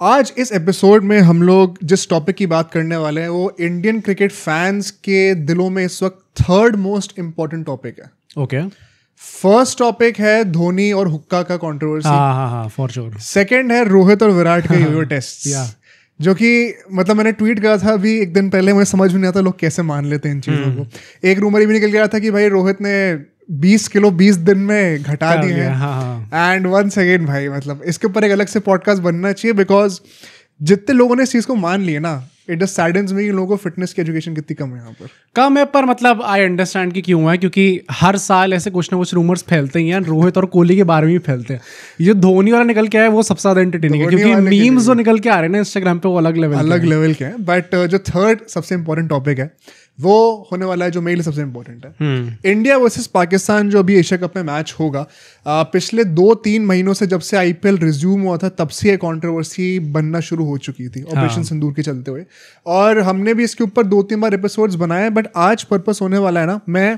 आज इस एपिसोड में हम लोग जिस टॉपिक की बात करने वाले हैं वो इंडियन क्रिकेट फैंस के दिलों में इस वक्त थर्ड मोस्ट इम्पोर्टेंट टॉपिक है। ओके, फर्स्ट टॉपिक है धोनी और हुक्का का कंट्रोवर्सी। हाँ फॉर श्योर। सेकंड है रोहित और विराट के योयो टेस्ट, जो कि मतलब मैंने ट्वीट करा था अभी एक दिन पहले, मुझे समझ में नहीं आता लोग कैसे मान लेते हैं इन चीज़ों को। एक रूमर भी निकल गया था कि भाई रोहित ने 20 किलो 20 दिन में घटा दिए हैं। एंड वंस अगेन भाई मतलब इसके ऊपर एक अलग से पॉडकास्ट बनना चाहिए, बिकॉज जितने लोगों ने इस चीज़ को मान लिया ना, इट जस्ट सैडन्स मी कि लोगों को फिटनेस की एजुकेशन कितनी कम है यहाँ पर। कम है, पर मतलब आई अंडरस्टैंड कि क्यों है, क्योंकि हर साल ऐसे कुछ ना कुछ रूमर्स फैलते ही हैं। रोहित और कोहली के बारे में भी फैलते हैं। ये धोनी वाला निकल के आया वो सबसे ज्यादा एंटरटेनिंग है, क्योंकि मीम्स जो निकल के आ रहे हैं ना इंस्टाग्राम पे वो अलग लेवल के हैं। बट जो थर्ड सबसे इंपॉर्टेंट टॉपिक है वो होने वाला है जो मेरे लिए सबसे इंपॉर्टेंट है। इंडिया वर्सेस पाकिस्तान जो अभी एशिया कप में मैच होगा, पिछले 2-3 महीनों से जब से आईपीएल रिज्यूम हुआ था तब से ये कंट्रोवर्सी बनना शुरू हो चुकी थी ऑपरेशन सिंदूर के चलते हुए, और हमने भी इसके ऊपर 2-3 बार एपिसोड्स बनाए। बट आज पर्पस होने वाला है ना, मैं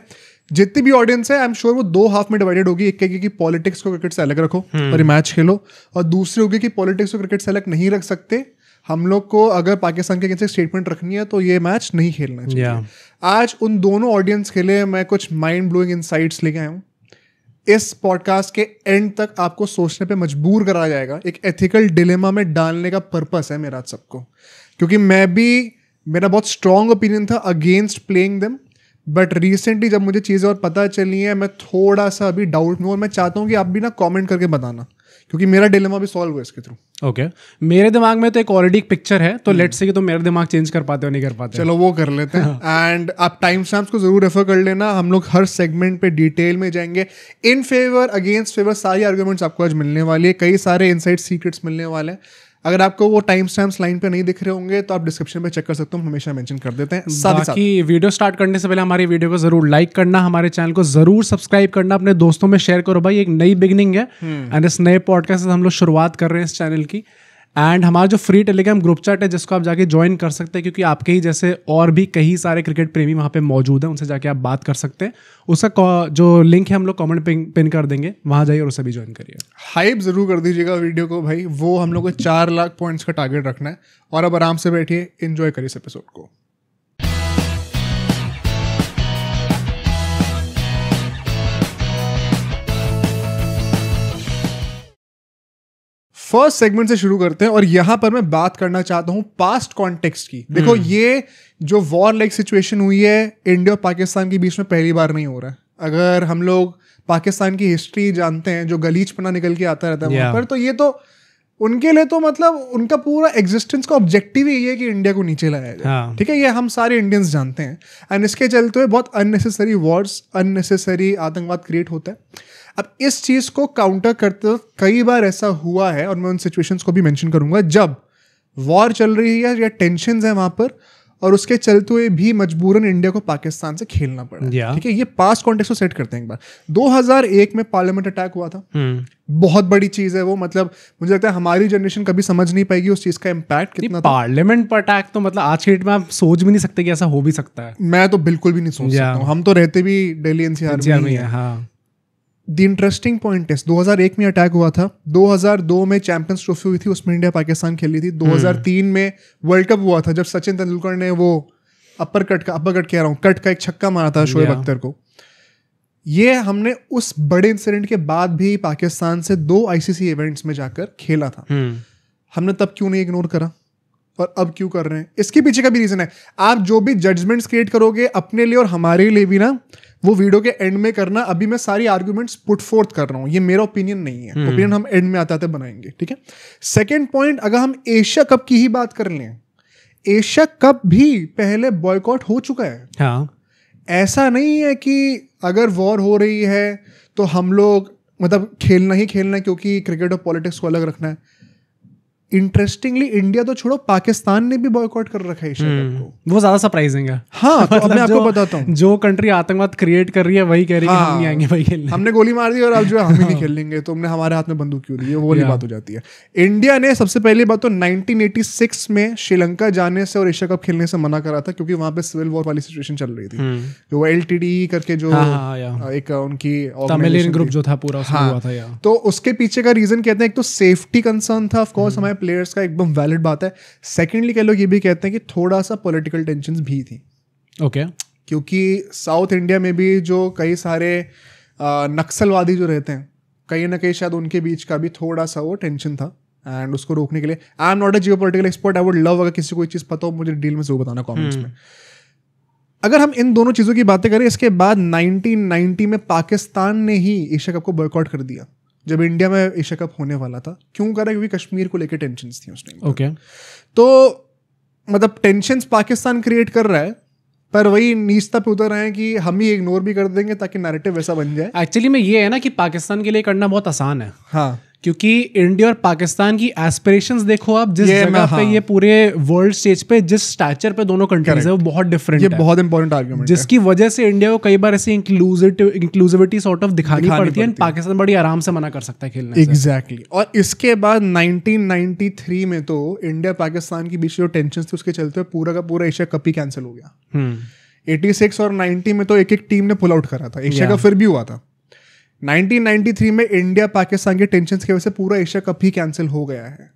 जितनी भी ऑडियंस है आई एम श्योर वो 2 हाफ में डिवाइडेड होगी। एक कहेगी कि पॉलिटिक्स को क्रिकेट से अलग रखो और ये मैच खेलो, और दूसरी होगी कि पॉलिटिक्स को क्रिकेट से अलग नहीं रख सकते, हम लोग को अगर पाकिस्तान के अगेंस्ट स्टेटमेंट रखनी है तो ये मैच नहीं खेलना चाहिए। आज उन दोनों ऑडियंस के लिए मैं कुछ माइंड ब्लोइंग इनसाइट्स लेके आया हूँ। इस पॉडकास्ट के एंड तक आपको सोचने पे मजबूर करा जाएगा, एक एथिकल डिलेमा में डालने का पर्पस है मेरा सबको, क्योंकि मेरा बहुत स्ट्रॉन्ग ओपिनियन था against playing them, but recently जब मुझे चीज़ें और पता चली हैं मैं थोड़ा सा अभी डाउट में, और मैं चाहता हूँ कि आप भी ना कमेंट करके बताना, क्योंकि मेरा डिलेमा भी सॉल्व हुआ इसके थ्रू। ओके, मेरे दिमाग में तो एक ऑलरेडी एक पिक्चर है, तो लेट्स से कि तुम मेरा दिमाग चेंज कर पाते हो नहीं कर पाते। चलो वो कर लेते हैं। एंड आप टाइम स्टैम्प्स को जरूर रेफर कर लेना, हम लोग हर सेगमेंट पे डिटेल में जाएंगे। इन फेवर अगेंस्ट फेवर सारी आर्गुमेंट्स आपको आज मिलने वाली है, कई सारे इनसाइड सीक्रेट्स मिलने वाले हैं। अगर आपको वो टाइम स्टैम्प्स लाइन पे नहीं दिख रहे होंगे तो आप डिस्क्रिप्शन में चेक कर सकते हो, हम हमेशा मेंशन कर देते हैं। बाकी वीडियो स्टार्ट करने से पहले हमारी वीडियो को जरूर लाइक करना, हमारे चैनल को जरूर सब्सक्राइब करना, अपने दोस्तों में शेयर करो भाई। एक नई बिगनिंग है एंड इस नए पॉडकास्ट से हम लोग शुरुआत कर रहे हैं इस चैनल की। एंड हमारा जो फ्री टेलीग्राम ग्रुप चैट है जिसको आप जाके ज्वाइन कर सकते हैं, क्योंकि आपके ही जैसे और भी कई सारे क्रिकेट प्रेमी वहाँ पे मौजूद हैं, उनसे जाके आप बात कर सकते हैं। उसका जो लिंक है हम लोग कमेंट पिन कर देंगे, वहाँ जाइए और उसे भी ज्वाइन करिए। हाइप जरूर कर दीजिएगा वीडियो को भाई, वो हम लोग को 4 लाख पॉइंट्स का टारगेट रखना है। और अब आराम से बैठिए, एंजॉय करिए इस एपिसोड को। फर्स्ट सेगमेंट से शुरू करते हैं, और यहां पर मैं बात करना चाहता हूं पास्ट कॉन्टेक्स्ट की। देखो ये जो वॉर लाइक सिचुएशन हुई है इंडिया और पाकिस्तान के बीच में पहली बार नहीं हो रहा है। अगर हम लोग पाकिस्तान की हिस्ट्री जानते हैं, जो गलीचपना निकल के आता रहता है वहां पर, तो ये तो उनके लिए तो मतलब उनका पूरा एग्जिस्टेंस का ऑब्जेक्टिव ही है कि इंडिया को नीचे लाया जाए। ठीक है, ये हम सारे इंडियंस जानते हैं। एंड इसके चलते हुए बहुत अननेसेसरी वॉर्स, अननेसेसरी आतंकवाद क्रिएट होता है। अब इस चीज़ को काउंटर करते हुए कई बार ऐसा हुआ है, और मैं उन सिचुएशंस को भी मेंशन करूंगा जब वॉर चल रही है या टेंशन्स है वहां पर, और उसके चलते हुए भी मजबूरन इंडिया को पाकिस्तान से खेलना पड़ा। ठीक है, ये पास्ट कॉन्टेक्स्ट को सेट करते हैं एक बार। 2001 में पार्लियामेंट अटैक हुआ था, बहुत बड़ी चीज है वो। मतलब मुझे लगता है हमारी जनरेशन कभी समझ नहीं पाएगी उस चीज का इम्पैक्ट कितना था। पार्लियामेंट पर अटैक तो मतलब आज के डेट में आप सोच भी नहीं सकते कि ऐसा हो भी सकता है। मैं तो बिल्कुल भी नहीं सोच सकता हूँ, हम तो रहते भी दिल्ली एनसीआर में है। द इंटरेस्टिंग पॉइंट है 2001 में अटैक हुआ था, 2002 में चैंपियंस ट्रॉफी हुई थी, उसमें इंडिया पाकिस्तान खेली थी। 2003 में वर्ल्ड कप हुआ था जब सचिन तेंदुलकर ने वो अपर कट का एक छक्का मारा था शोएब अख्तर को। ये हमने उस बड़े इंसिडेंट के बाद भी पाकिस्तान से 2 आईसीसी इवेंट्स में जाकर खेला था। हमने तब क्यों नहीं इग्नोर करा और अब क्यों कर रहे हैं? इसके पीछे का भी रीजन है। आप जो भी जजमेंट्स क्रिएट करोगे अपने लिए और हमारे लिए भी ना, वो वीडियो के एंड में करना। अभी मैं सारी आर्गुमेंट्स पुट फोर्थ कर रहा हूँ, ये मेरा ओपिनियन नहीं है। ओपिनियन हम एंड में आते बनाएंगे। ठीक है, सेकेंड पॉइंट, अगर हम एशिया कप की ही बात कर लें, एशिया कप भी पहले बॉयकॉट हो चुका है। हाँ, ऐसा नहीं है कि अगर वॉर हो रही है तो हम लोग मतलब खेलना ही खेलना है क्योंकि क्रिकेट और पॉलिटिक्स को अलग रखना है। इंटरेस्टिंगली इंडिया तो छोड़ो, पाकिस्तान ने भी बॉयकॉट कर रखा है एशिया कप को। वो ज्यादा सरप्राइजिंग है। हाँ, तो अब मैं आपको बताता हूँ, जो कंट्री आतंकवाद क्रिएट कर रही है वही कह रही है कि हम नहीं आएंगे भाई खेलने। हमने गोली मार दी और अब जो है हम ही नहीं खेलेंगे, तो हमने हमारे हाथ में बंदूक क्यों दी, वो वाली बात हो जाती है। इंडिया ने सबसे पहली बात तो 1986 में श्रीलंका जाने से और एशिया कप खेलने से मना करा था, क्योंकि वहां पे सिविल वॉर वाली सिचुएशन चल रही थी। जो वो LTTE करके जो एक उनकी तमिलियन ग्रुप जो था पूरा हुआ था। तो उसके पीछे का रीजन कहते हैं एक तो सेफ्टी कंसर्न था ऑफ कोर्स हमारे प्लेयर्स का एकदम वैलिड बात है। सेकेंडली कह लोग ये भी कहते हैं कि थोड़ा सा पॉलिटिकल टेंशन भी थी। ओके क्योंकि साउथ इंडिया में भी जो कई सारे नक्सलवादी जो रहते हैं, कहीं ना कहीं शायद उनके बीच का भी थोड़ा सा वो टेंशन था, एंड उसको रोकने के लिए आई am not a geopolitical expert, I would love अगर किसी को कोई चीज़ पता हो मुझे डिटेल में जरूर बताना कमेंट्स में। अगर हम इन दोनों चीज़ों की बातें करें, इसके बाद 1990 में पाकिस्तान ने ही एशिया कप को बॉयकॉट कर दिया जब इंडिया में एशिया कप होने वाला था। क्यों करा? क्योंकि कश्मीर को लेकर टेंशन थी उस टाइम। ओके तो मतलब टेंशन पाकिस्तान क्रिएट कर रहा है, पर वही नीचता पे उतर रहे हैं कि हम ही इग्नोर भी कर देंगे ताकि नैरेटिव वैसा बन जाए। एक्चुअली में ये है ना कि पाकिस्तान के लिए करना बहुत आसान है। हाँ, क्योंकि इंडिया और पाकिस्तान की एस्पिरेशंस देखो आप, जिस जगह पे ये पूरे वर्ल्ड स्टेज पे जिस स्टैचर पे दोनों कंट्रीज है वो बहुत डिफरेंट है। ये बहुत इंपॉर्टेंट आर्गुमेंट है, जिसकी वजह से इंडिया को कई बार ऐसी इंक्लूसिविटी सॉर्ट ऑफ दिखानी पड़ती है, पाकिस्तान बड़ी आराम से मना कर सकता है खेलने से। एग्जैक्टली। और इसके बाद 1993 में तो इंडिया पाकिस्तान के बीच जो टेंशन थी उसके चलते पूरा का पूरा एशिया कप ही कैंसिल हो गया। 86 और 90 में तो एक एक टीम ने पुल आउट करा था, एशिया कप फिर भी हुआ था। 1993 में इंडिया पाकिस्तान के टेंशन की वजह से पूरा एशिया कप ही कैंसिल हो गया है।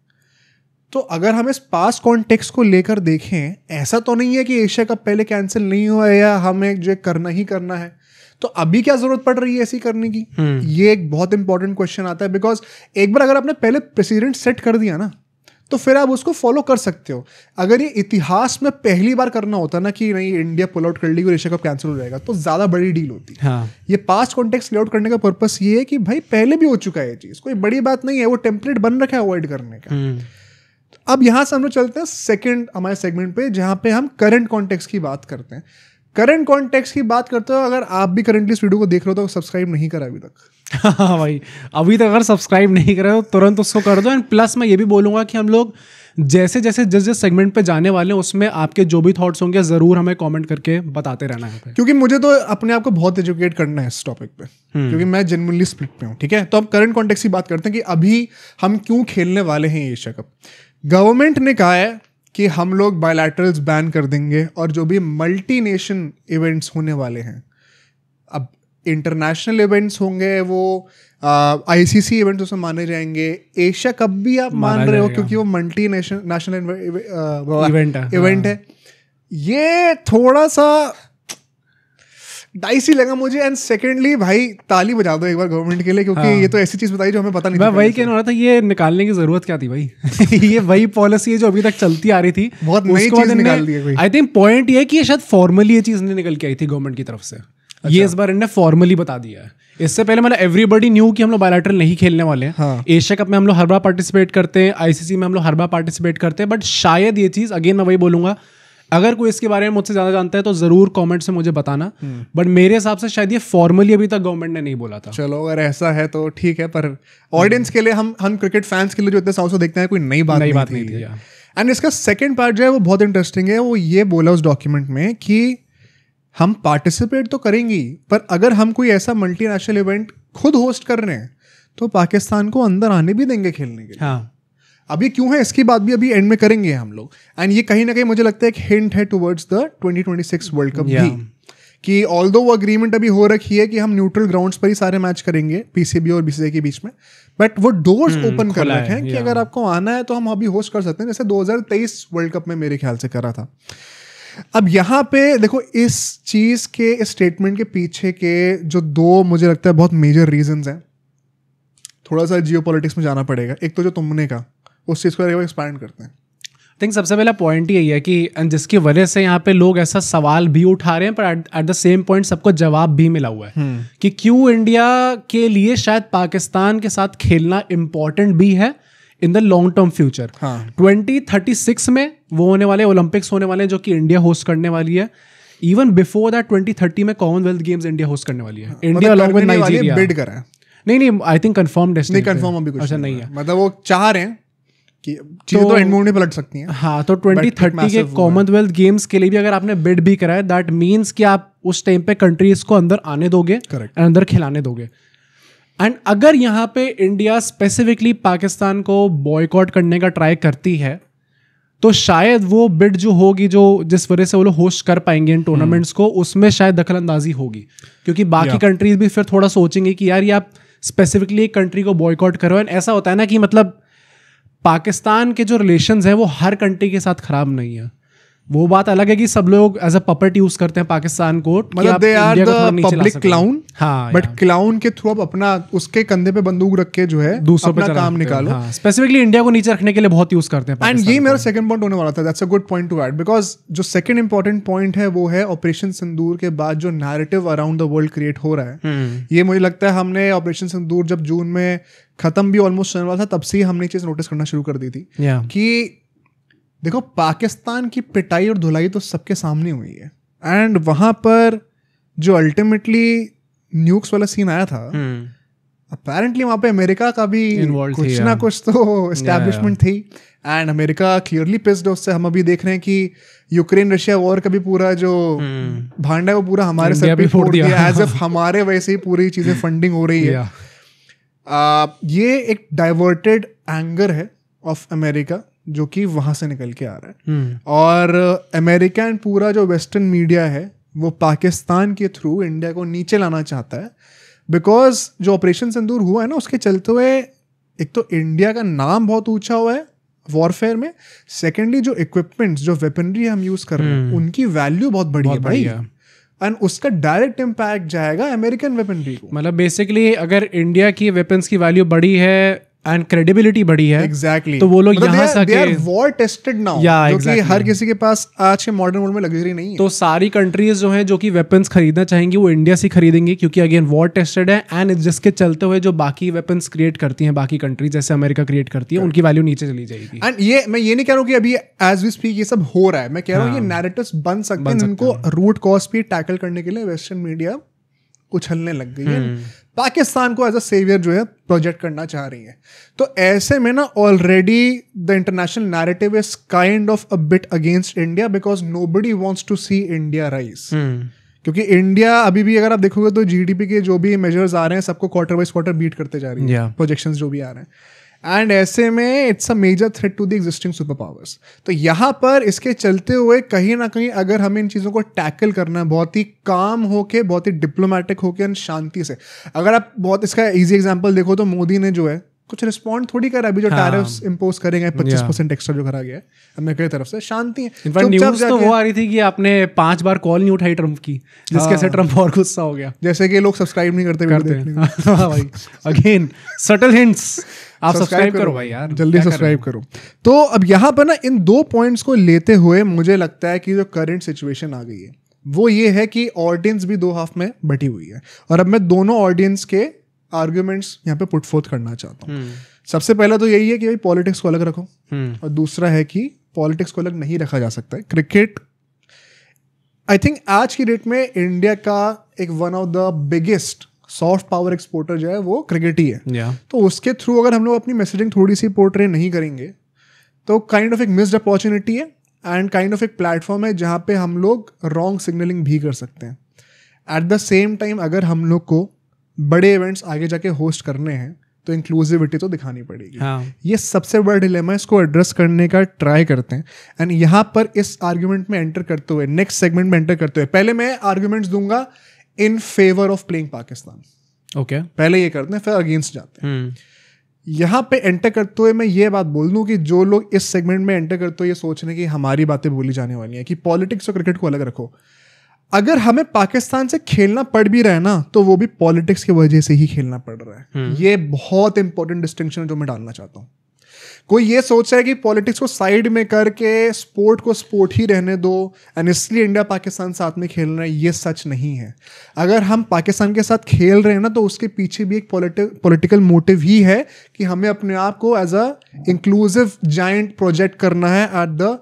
तो अगर हम इस पास कॉन्टेक्स्ट को लेकर देखें, ऐसा तो नहीं है कि एशिया कप पहले कैंसिल नहीं हुआ है या हमें जो करना ही करना है, तो अभी क्या जरूरत पड़ रही है ऐसी करने की? ये एक बहुत इंपॉर्टेंट क्वेश्चन आता है, बिकॉज एक बार अगर आपने पहले प्रेसिडेंट सेट कर दिया ना तो फिर आप उसको फॉलो कर सकते हो। अगर ये इतिहास में पहली बार करना होता ना कि नहीं इंडिया पुल आउट कर ली और एशिया कप कैंसिल हो जाएगा, तो ज्यादा बड़ी डील होती। हाँ। ये पास्ट कॉन्टेक्स्ट लेआउट करने का पर्पस ये है कि भाई पहले भी हो चुका है ये चीज, कोई बड़ी बात नहीं है, वो टेम्पलेट बन रखा है अवॉइड करने का। अब यहां से हम लोग चलते हैं सेकंड हमारे सेगमेंट पे, जहां पे हम करंट कॉन्टेक्स्ट की बात करते हैं। करंट कॉन्टेक्स्ट की बात करते हो, अगर आप भी करंटली इस वीडियो को देख रहे हो तो सब्सक्राइब नहीं करा अभी तक। हाँ भाई, अभी तक अगर सब्सक्राइब नहीं करा तो तुरंत उसको कर दो। एंड प्लस मैं ये भी बोलूंगा कि हम लोग जैसे जैसे जिस जिस सेगमेंट पे जाने वाले हैं उसमें आपके जो भी थॉट्स होंगे जरूर हमें कमेंट करके बताते रहना है। क्योंकि मुझे तो अपने आप को बहुत एजुकेट करना है इस टॉपिक पे, क्योंकि मैं जेन्युइनली स्प्लिट पे हूँ। ठीक है, तो अब करंट कॉन्टेक्स्ट की बात करते हैं कि अभी हम क्यों खेलने वाले हैं एशिया कप। गवर्नमेंट ने कहा है कि हम लोग बायलैटरल्स बैन कर देंगे और जो भी मल्टी नेशन इवेंट्स होने वाले हैं, अब इंटरनेशनल इवेंट्स होंगे वो आईसीसी इवेंट्स उसमें माने जाएंगे, एशिया कप भी आप मान रहे हो क्योंकि वो मल्टी नेशनल इवेंट है। ये थोड़ा सा डाइसी लगा मुझे। एंड सेकेंडली भाई ताली बजा दो एक बार गवर्नमेंट के लिए, क्योंकि ये तो ऐसी चीज बताई जो हमें पता नहीं। मैं वही कहने वाला था, ये निकालने की जरूरत क्या थी भाई? ये वही पॉलिसी है जो अभी तक चलती आ रही थी, बहुत नई चीज निकाल दी है कोई। आई थिंक पॉइंट ये है कि शायद फॉर्मली ये चीज नहीं निकल के आई थी गवर्नमेंट की तरफ से। ये इस बार इन्होंने फॉर्मली बता दिया है। इससे पहले मतलब एवरीबॉडी न्यू कि हम लोग बायलैटरल नहीं खेलने वाले हैं। हाँ। एशिया कप में हम लोग हर बार पार्टिसिपेट करते हैं, आईसीसी में हम लोग हर बार पार्टिसिपेट करते हैं, बट शायद ये चीज, अगेन मैं वही बोलूंगा, अगर कोई इसके बारे में मुझसे ज्यादा जानता है तो जरूर कमेंट से मुझे बताना। बट मेरे हिसाब से शायद ये फॉर्मली अभी तक गवर्नमेंट ने नहीं बोला था। चलो अगर ऐसा है तो ठीक है, पर ऑडियंस के लिए, हम क्रिकेट फैंस के लिए जो इतने सालों से देखते हैं, कोई नई बात नहीं थी। एंड इसका सेकंड पार्ट जो है वो बहुत इंटरेस्टिंग है। वो ये बोला उस डॉक्यूमेंट में कि हम पार्टिसिपेट तो करेंगे, पर अगर हम कोई ऐसा मल्टीनेशनल इवेंट खुद होस्ट कर रहे हैं तो पाकिस्तान को अंदर आने भी देंगे खेलने के लिए। हाँ। अब ये क्यों है इसकी बात भी अभी एंड में करेंगे हम लोग। एंड ये कहीं ना कहीं मुझे लगता है एक हिंट है टुवर्ड्स द 2026 वर्ल्ड कप भी, कि ऑल्दो वो अग्रीमेंट अभी हो रखी है कि हम न्यूट्रल ग्राउंड्स पर ही सारे मैच करेंगे पीसीबी और बीसीसीआई के बीच में, बट वो डोर्स ओपन कर रखे हैं कि अगर आपको आना है तो हम अभी होस्ट कर सकते हैं, जैसे 2023 वर्ल्ड कप में मेरे ख्याल से करा था। अब यहाँ पे देखो, इस चीज के, इस स्टेटमेंट के पीछे के जो दो मुझे लगता है बहुत मेजर रीजंस हैं। थोड़ा सा जियोपॉलिटिक्स में जाना पड़ेगा। एक तो जो तुमने कहा उस चीज को एक्सपैंड करते हैं। आई थिंक सबसे पहला पॉइंट यही है कि जिसकी वजह से यहाँ पे लोग ऐसा सवाल भी उठा रहे हैं, पर एट द सेम पॉइंट सबको जवाब भी मिला हुआ है कि क्यों इंडिया के लिए शायद पाकिस्तान के साथ खेलना इंपॉर्टेंट भी है in the long term future. 2036 में वो होने वाले ओलंपिक्स होने वाले हैं जो कि इंडिया होस्ट करने वाली है। इवन बिफोर दैट 2030 में कॉमनवेल्थ गेम्स इंडिया होस्ट करने वाली है। India along with Nigeria bid करा है। नहीं, आई थिंक कंफर्म डेस्टिनी, नहीं कंफर्म अभी कुछ अच्छा नहीं है, मतलब वो चाह रहे हैं कि चीजें तो एंड मोड में पलट सकती हैं। हाँ, तो 2030 के कॉमनवेल्थ गेम्स के लिए भी अगर आपने बिड भी करा है, दैट मीन्स कि आप उस टाइम पे कंट्रीज को अंदर आने दोगे, अंदर खिलाने दोगे। एंड अगर यहाँ पे इंडिया स्पेसिफिकली पाकिस्तान को बॉयकॉट करने का ट्राई करती है तो शायद वो बिड जो होगी, जो जिस वजह से वो लोग होस्ट कर पाएंगे इन टूर्नामेंट्स को, उसमें शायद दखलंदाजी होगी, क्योंकि बाकी कंट्रीज भी फिर थोड़ा सोचेंगे कि यार ये आप स्पेसिफिकली एक कंट्री को बॉयकॉट करो। एंड ऐसा होता है ना कि मतलब पाकिस्तान के जो रिलेशंस हैं वो हर कंट्री के साथ खराब नहीं है। वो बात अलग है कि सब लोग एज अ पपेट यूज करते हैं पाकिस्तान को, मतलब they are the public clown, हाँ, बट क्लाउन के थ्रू अब अपना उसके कंधे पे बंदूक रख के जो है दूसरों अपना पे काम निकालो। स्पेसिफिकली इंडिया को नीचे रखने के लिए बहुत यूज करते हैं। एंड यही मेरा सेकंड पॉइंट होने वाला था, that's a good point two add, because जो सेकंड इंपॉर्टेंट पॉइंट है वो है ऑपरेशन सिंदूर के बाद जो narrative around the world create हो रहा है। ये मुझे लगता है हमने ऑपरेशन सिंदूर जब जून में खत्म भी ऑलमोस्ट होने वाला था, तब से ही हमने चीज नोटिस करना शुरू कर दी थी कि देखो पाकिस्तान की पिटाई और धुलाई तो सबके सामने हुई है, एंड वहां पर जो अल्टीमेटली न्यूक्स वाला सीन आया था, अपेरेंटली वहां पे अमेरिका का भी कुछ ना कुछ तो एस्टैब्लिशमेंट थी, एंड अमेरिका क्लियरली पिस्ड उससे। हम अभी देख रहे हैं कि यूक्रेन रशिया वॉर का भी पूरा जो भांडा है वो पूरा हमारे सर पे फोड़ दिया, एज इफ हमारे वैसे ही पूरी चीजें फंडिंग हो रही है। ये एक डाइवर्टेड एंगर है ऑफ अमेरिका जो कि वहां से निकल के आ रहा है, और अमेरिका एंड पूरा जो वेस्टर्न मीडिया है वो पाकिस्तान के थ्रू इंडिया को नीचे लाना चाहता है, बिकॉज जो ऑपरेशन सिंदूर हुआ है ना उसके चलते हुए एक तो इंडिया का नाम बहुत ऊंचा हुआ है वॉरफेयर में, सेकेंडली जो इक्विपमेंट्स जो वेपनरी हम यूज कर रहे हैं उनकी वैल्यू बहुत बड़ी है भाई, एंड उसका डायरेक्ट इम्पैक्ट जाएगा अमेरिकन वेपनरी को। मतलब बेसिकली अगर इंडिया की वेपन्स की वैल्यू बड़ी है एंड क्रेडिबिलिटी बड़ी है, exactly. तो वो लोग यहाँ से they are war tested now, जो कि हर किसी के पास आज के मॉडर्न वर्ल्ड में लग्जरी नहीं है। तो सारी कंट्रीज जो हैं जो कि वेपन्स खरीदना चाहेंगी वो इंडिया से खरीदेंगी, क्योंकि अगेन वॉर टेस्टेड है, एंड जिसके चलते हुए जो बाकी वेपन्स क्रिएट करती हैं बाकी कंट्रीज जैसे अमेरिका क्रिएट करती है, उनकी वैल्यू नीचे चली जाएगी। एंड ये मैं ये नहीं कह रहा हूँ कि अभी एज वी स्पीक ये सब हो रहा है, मैं कह रहा हूँ ये नैरेटिव्स बन सकते हैं, इनको रूट कॉज पे टैकल करने के लिए वेस्टर्न मीडिया उछलने लग गई है, पाकिस्तान को एज अ सेवियर जो है प्रोजेक्ट करना चाह रही है। तो ऐसे में ना already the international narrative is kind of a bit against India, because nobody wants to see India rise, क्योंकि इंडिया अभी भी अगर आप देखोगे तो जीडीपी के जो भी मेजर्स आ रहे हैं सबको क्वार्टर वाइज क्वार्टर बीट करते जा रही है, प्रोजेक्शंस जो भी आ रहे हैं, एंड ऐसे में it's a major threat to the existing super powers. तो यहाँ पर इसके चलते हुए कहीं ना कहीं अगर हमें इन चीज़ों को टैकल करना है बहुत ही काम होके, बहुत ही डिप्लोमेटिक होके एंड शांति से, अगर आप बहुत इसका इजी एग्जांपल देखो तो मोदी ने जो है कुछ रिस्पॉन्ड थोड़ी करा अभी जो टैरिफ्स इंपोज करेंगे 25% एक्स्ट्रा जो करा गया है अमेरिका की तरफ से, शांति है। इनफैक्ट न्यूज़ तो वो आ रही थी कि आपने 5 बार कॉल नहीं उठाई ट्रम्प की, जिसके से ट्रम्प और गुस्सा हो गया, जैसे कि लोग सब्सक्राइब नहीं करते भाई। अगेन सटल हिंट्स, आप सब्सक्राइब करो भाई यार, जल्दी सब्सक्राइब करो। तो अब यहाँ पर ना इन 2 पॉइंट्स को लेते हुए मुझे लगता है कि जो करंट सिचुएशन आ गई है वो ये है कि ऑडियंस भी 2 हाफ में बटी हुई है, और अब मैं दोनों ऑडियंस के आर्ग्यूमेंट्स यहाँ पे पुट फोर्थ करना चाहता हूँ। सबसे पहला तो यही है कि भाई पॉलिटिक्स को अलग रखो, और दूसरा है कि पॉलिटिक्स को अलग नहीं रखा जा सकता है। क्रिकेट आई थिंक आज की डेट में इंडिया का एक one of the biggest soft power exporter जो है वो क्रिकेट ही है। तो उसके थ्रू अगर हम लोग अपनी मैसेजिंग थोड़ी सी पोर्ट्रे नहीं करेंगे तो काइंड ऑफ एक मिस्ड अपॉर्चुनिटी है, एंड काइंड ऑफ एक प्लेटफॉर्म है जहाँ पे हम लोग रॉन्ग सिग्नलिंग भी कर सकते हैं। एट द सेम टाइम अगर हम लोग को बड़े इवेंट्स आगे जाके होस्ट करने हैं तो इंक्लूसिविटी तो दिखानी पड़ेगी। ये सबसे बड़ा डिलेमा है, इसको एड्रेस करने का ट्राई करते हैं। एंड यहाँ पर इस आर्ग्यूमेंट में एंटर करते हुए, नेक्स्ट सेगमेंट में एंटर करते हुए, पहले मैं आर्ग्यूमेंट्स दूंगा in favour of playing Pakistan. Okay, पहले ये करते हैं फिर अगेंस्ट जाते हैं। यहाँ पे एंटर करते हुए मैं ये बात बोल दूं कि जो लोग इस सेगमेंट में एंटर करते हुए ये सोच रहे हैं कि हमारी बातें बोली जाने वाली हैं कि पॉलिटिक्स और क्रिकेट को अलग रखो, अगर हमें पाकिस्तान से खेलना पड़ भी रहा है ना तो वो भी पॉलिटिक्स की वजह से ही खेलना पड़ रहा है। ये बहुत इंपॉर्टेंट डिस्टिंक्शन है जो मैं डालना चाहता हूँ। कोई ये सोच रहा है कि पॉलिटिक्स को साइड में करके स्पोर्ट को स्पोर्ट ही रहने दो एंड इसलिए इंडिया पाकिस्तान साथ में खेल रहा है, ये सच नहीं है। अगर हम पाकिस्तान के साथ खेल रहे हैं ना तो उसके पीछे भी एक पॉलिटिकल मोटिव ही है कि हमें अपने आप को as a inclusive giant project करना है at the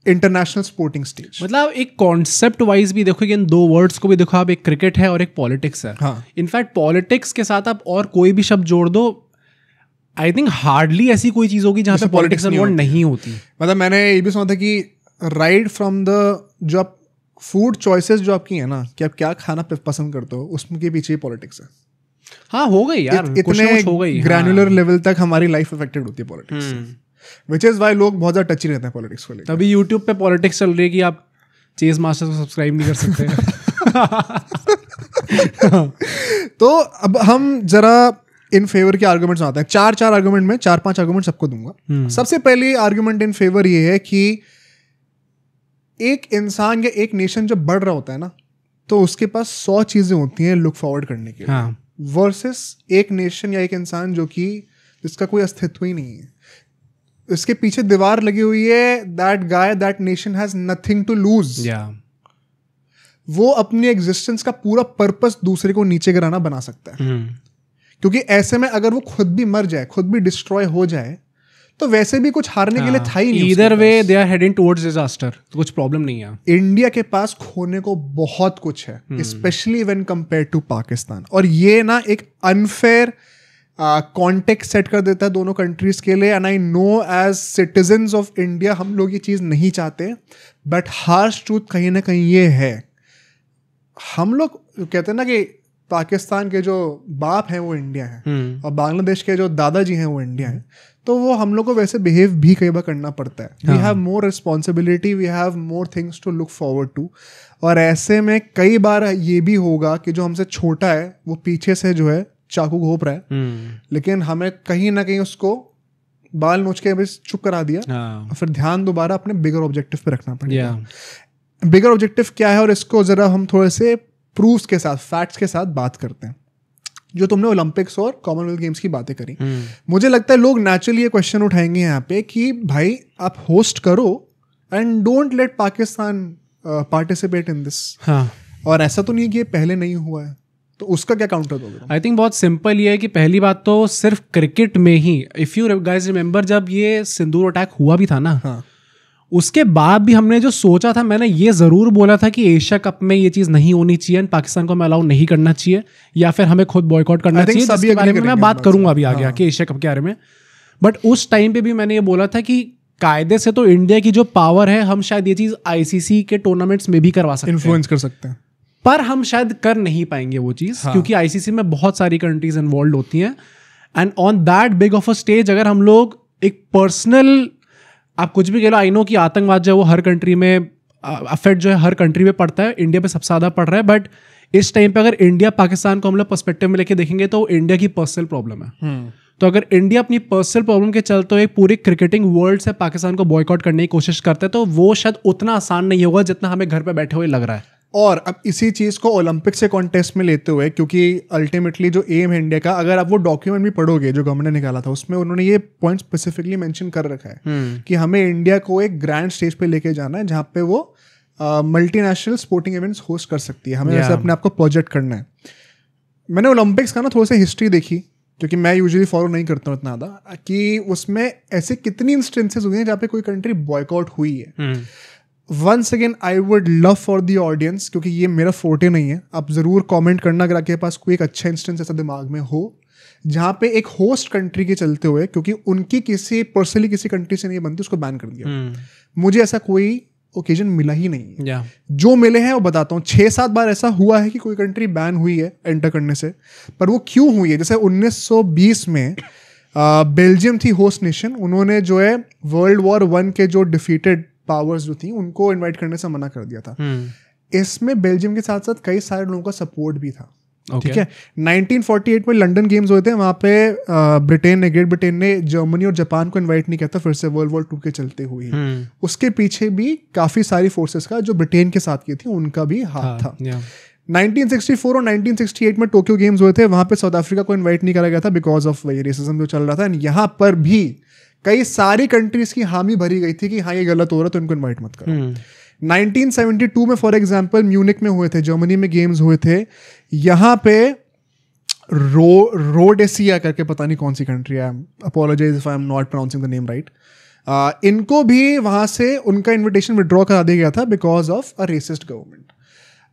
international sporting stage. मतलब एक कॉन्सेप्ट वाइज भी देखो कि इन 2 वर्ड्स को भी देखो आप, एक क्रिकेट है और एक पॉलिटिक्स है। इनफैक्ट पॉलिटिक्स के साथ आप और कोई भी शब्द जोड़ दो, आई थिंक हार्डली ऐसी कोई चीज होगी जहां पे पॉलिटिक्स इन्वॉल्व नहीं होती। मतलब मैंने ये भी सुना था कि राइट फ्रॉम द जो आप फूड चॉइसेस जो आपकी है ना कि आप क्या खाना पसंद करते हो उसके पीछे पॉलिटिक्स है। हाँ हो गई यार, इतने ग्रैन्युलर लेवल तक हमारी लाइफ अफेक्टेड होती है पॉलिटिक्स से, विच इज वाई लोग बहुत ज्यादा टची रहते हैं पॉलिटिक्स को लेकर। अभी यूट्यूब पे पॉलिटिक्स चल रही है कि आप चेस मास्टर को सब्सक्राइब नहीं कर सकते। तो अब हम जरा इन फेवर के आर्गुमेंट्स आते हैं, चार आर्गुमेंट में 4-5 आर्गुमेंट सबको दूंगा। सबसे पहले आर्गुमेंट इन फेवर ये है कि एक इंसान या एक नेशन जब बढ़ रहा होता है ना, तो उसके पास 100 चीजें होती हैं लुक फॉरवर्ड करने के लिए, वर्सेस एक नेशन या एक इंसान जो कि जिसका कोई अस्तित्व ही नहीं है, इसके पीछे दीवार लगी हुई है, that guy that nation has nothing to lose. वो अपनी एग्जिस्टेंस का पूरा पर्पस दूसरे को नीचे गिराना बना सकता है। क्योंकि ऐसे में अगर वो खुद भी मर जाए, खुद भी डिस्ट्रॉय हो जाए, तो वैसे भी कुछ हारने के लिए था ही नहीं। Either way they are heading towards disaster, तो कुछ प्रॉब्लम नहीं है। इंडिया के पास खोने को बहुत कुछ है, specially when compare to Pakistan. और ये ना एक अनफेयर कॉन्टेक्स्ट सेट कर देता है दोनों कंट्रीज के लिए। And I know as citizens of India हम लोग ये चीज़ नहीं चाहते, बट हार्श ट्रूथ कहीं ना कहीं ये है। हम लोग कहते हैं ना कि पाकिस्तान के जो बाप हैं वो इंडिया है, और बांग्लादेश के जो दादाजी हैं वो इंडिया है, तो वो हम लोग को वैसे बिहेव भी कई बार करना पड़ता है। We have more responsibility, we have more things to look forward to. और ऐसे में कई बार ये भी होगा कि जो हमसे छोटा है वो पीछे से जो है चाकू घोंप रहा है, लेकिन हमें कहीं ना कहीं उसको बाल नोच के बस चुप करा दिया, और फिर ध्यान दोबारा अपने बिगर ऑब्जेक्टिव पे रखना पड़ेगा। बिगर ऑब्जेक्टिव क्या है, और इसको जरा हम थोड़े से प्रूफ्स के साथ, फैक्ट्स के साथ बात करते हैं। जो तुमने ओलंपिक्स और कॉमनवेल्थ गेम्स की बातें करी, मुझे लगता है लोग नेचुरली ये क्वेश्चन उठाएंगे यहाँ पे कि भाई आप होस्ट करो and don't let Pakistan participate in this. और ऐसा तो नहीं है कि ये पहले नहीं हुआ है, तो उसका क्या काउंटर दोगे? आई थिंक बहुत सिंपल ये है कि पहली बात तो सिर्फ क्रिकेट में ही, इफ यू गाइज रिमेंबर जब ये सिंदूर अटैक हुआ भी था ना, उसके बाद भी हमने जो सोचा था, मैंने ये जरूर बोला था कि एशिया कप में ये चीज नहीं होनी चाहिए, पाकिस्तान को हमें अलाउ नहीं करना चाहिए, या फिर हमें खुद बॉयकॉट करना चाहिए, जिसके बारे में मैं बात करूंगा अभी आगे आके एशिया कप के बारे में। बट उस टाइम पे भी मैंने ये बोला था कि कायदे से तो इंडिया की जो पावर है, हम शायद ये चीज आईसीसी के टूर्नामेंट्स में भी करवा सकते हैं, इन्फ्लुएंस कर सकते हैं, पर हम शायद कर नहीं पाएंगे वो चीज, क्योंकि आईसीसी में बहुत सारी कंट्रीज इन्वॉल्व होती हैं। And on that big of a stage अगर हम लोग एक पर्सनल, आप कुछ भी कह लो, आई नो कि आतंकवाद जो है वो हर कंट्री में अफेक्ट जो है हर कंट्री में पड़ता है, इंडिया पे सबसे ज्यादा पड़ रहा है, बट इस टाइम पे अगर इंडिया पाकिस्तान को हम लोग पर्सपेक्टिव में लेके देखेंगे तो इंडिया की पर्सनल प्रॉब्लम है। तो अगर इंडिया अपनी पर्सनल प्रॉब्लम के चलते हुए पूरी क्रिकेटिंग वर्ल्ड से पाकिस्तान को बॉयकॉट करने की कोशिश करते हैं, तो वो शायद उतना आसान नहीं होगा जितना हमें घर पे बैठे हुए लग रहा है। और अब इसी चीज़ को ओलंपिक से कॉन्टेस्ट में लेते हुए, क्योंकि अल्टीमेटली जो एम है इंडिया का, अगर आप वो डॉक्यूमेंट भी पढ़ोगे जो गवर्नमेंट ने निकाला था, उसमें उन्होंने ये पॉइंट स्पेसिफिकली मेंशन कर रखा है कि हमें इंडिया को एक ग्रैंड स्टेज पे लेके जाना है जहाँ पे वो मल्टीनेशनल स्पोर्टिंग इवेंट्स होस्ट कर सकती है। हमें वैसे अपने आप को प्रोजेक्ट करना है। मैंने ओलंपिक्स का ना थोड़ा सा हिस्ट्री देखी, क्योंकि मैं यूजुअली फॉलो नहीं करता हूँ इतना ज़्यादा, कि उसमें ऐसे कितनी इंस्टेंसेस हुई हैं जहाँ पे कोई कंट्री बॉयकॉट हुई है। Once again I would love for the audience, क्योंकि ये मेरा फोर्टे नहीं है, आप ज़रूर कमेंट करना अगर आपके पास कोई एक अच्छा इंस्टेंस ऐसा दिमाग में हो जहाँ पे एक होस्ट कंट्री के चलते हुए, क्योंकि उनकी किसी पर्सनली किसी कंट्री से नहीं बनती, उसको बैन कर दिया। मुझे ऐसा कोई ओकेजन मिला ही नहीं है। जो मिले हैं वो बताता हूँ, 6-7 बार ऐसा हुआ है कि कोई कंट्री बैन हुई है एंटर करने से, पर वो क्यों हुई है? जैसे 1920 में बेल्जियम थी होस्ट नेशन, उन्होंने जो है World War I के जो डिफीटेड पावर्स जो थी उनको इनवाइट करने से मना कर दिया था। इसमें बेल्जियम के साथ साथ कई सारे लोगों का सपोर्ट भी था। ठीक है, 1948 में लंदन गेम्स हुए थे, वहाँ पे ग्रेट ब्रिटेन ने जर्मनी और जापान को इनवाइट नहीं किया था, फिर से World War II के चलते हुए। उसके पीछे भी काफ़ी सारी फोर्सेस का जो ब्रिटेन के साथ की थी उनका भी हाथ था। 1964 और 1968 में टोक्यो गेम्स हुए थे, वहाँ पे साउथ अफ्रीका को इन्वाइट नहीं करा गया था बिकॉज ऑफ वही रेसिज्म जो चल रहा था। यहाँ पर भी कई सारी कंट्रीज की हामी भरी गई थी कि हाँ ये गलत हो रहा है तो इनको इन्वाइट मत करो। 1972 में फॉर एग्जांपल म्यूनिक में हुए थे, जर्मनी में गेम्स हुए थे, यहाँ पे रोडेसिया करके पता नहीं कौन सी कंट्री है, apologize if I am not pronouncing the name right, इनको भी वहाँ से उनका इन्विटेशन विड्रॉ करा दिया गया था because of a resist government.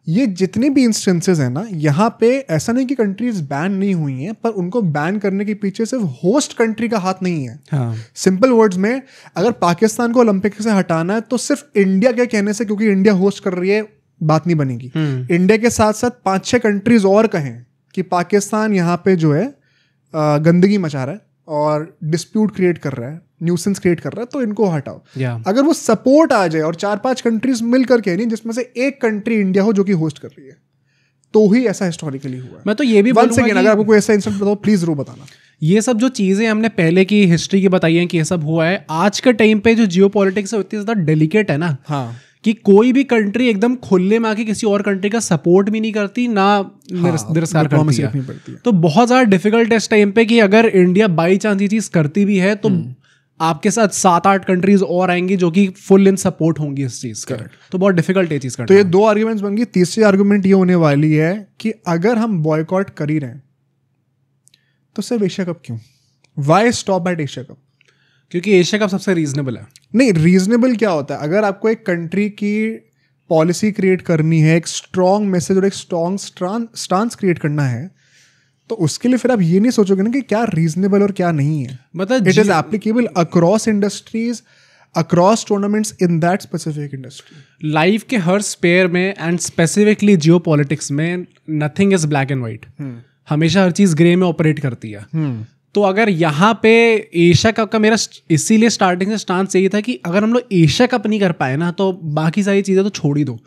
ये जितने भी इंस्टेंसेस हैं ना, यहाँ पे ऐसा नहीं कि कंट्रीज बैन नहीं हुई हैं, पर उनको बैन करने के पीछे सिर्फ होस्ट कंट्री का हाथ नहीं है। सिंपल वर्ड्स में, अगर पाकिस्तान को ओलंपिक से हटाना है तो सिर्फ इंडिया के कहने से, क्योंकि इंडिया होस्ट कर रही है, बात नहीं बनेगी। इंडिया के साथ साथ 5-6 कंट्रीज और कहें कि पाकिस्तान यहाँ पे जो है गंदगी मचा रहा है और डिस्प्यूट क्रिएट कर रहा है, न्यूसेंस क्रिएट कर रहा है, तो इनको हटाओ। अगर वो सपोर्ट आ जाए और 4-5 कंट्रीज मिलकर कह रही हैं, जिसमें से एक कंट्री इंडिया हो जो कि होस्ट कर रही है, तो ही ऐसा हिस्टोरिकली हुआ है। मैं तो ये भी बोलूंगा कि अगर आपको कोई ऐसा इंसिडेंट बताओ प्लीज जरूर बताना। ये सब जो चीज़ें हमने पहले की हिस्ट्री की बताई हैं कि ये सब हुआ है, आज के टाइम पे जो जियोपॉलिटिक्स है इतनी ज़्यादा डेलिकेट है ना, हाँ, कि कोई भी कंट्री एकदम खुले में आके किसी और कंट्री का सपोर्ट भी नहीं करती ना निरस्कार करती है। तो बहुत ज़्यादा डिफिकल्ट है इस टाइम पे कि अगर इंडिया बाई चांस ये चीज़ करती भी है तो आपके साथ 7-8 कंट्रीज और आएंगी जो कि फुल इन सपोर्ट होंगी इस चीज़ का। तो बहुत डिफिकल्ट है चीज़ करना। तो ये 2 आर्ग्यूमेंट्स बन गई। तीसरी आर्ग्यूमेंट ये होने वाली है कि अगर हम बॉयकॉट कर ही रहे हैं तो सिर्फ एशिया कप क्यों? Why stop at Asia cup? क्योंकि एशिया कप सबसे रीजनेबल है। नहीं, रीजनेबल क्या होता है? अगर आपको एक कंट्री की पॉलिसी क्रिएट करनी है, एक स्ट्रॉन्ग मैसेज और एक स्ट्रॉन्ग स्टांस क्रिएट करना है, तो उसके लिए फिर आप ये नहीं सोचोगे ना कि क्या रीजनेबल और क्या नहीं है। मतलब it is applicable across industries, across tournaments in that specific industry. Life के हर स्पेयर में एंड स्पेसिफिकली जियोपॉलिटिक्स में nothing is black and white. हमेशा हर चीज़ ग्रे में ऑपरेट करती है। तो अगर यहाँ पे एशिया कप का मेरा इसीलिए स्टार्टिंग से स्टांस यही था कि अगर हम लोग एशिया कप नहीं कर पाए ना तो बाकी सारी चीज़ें तो छोड़ ही दो।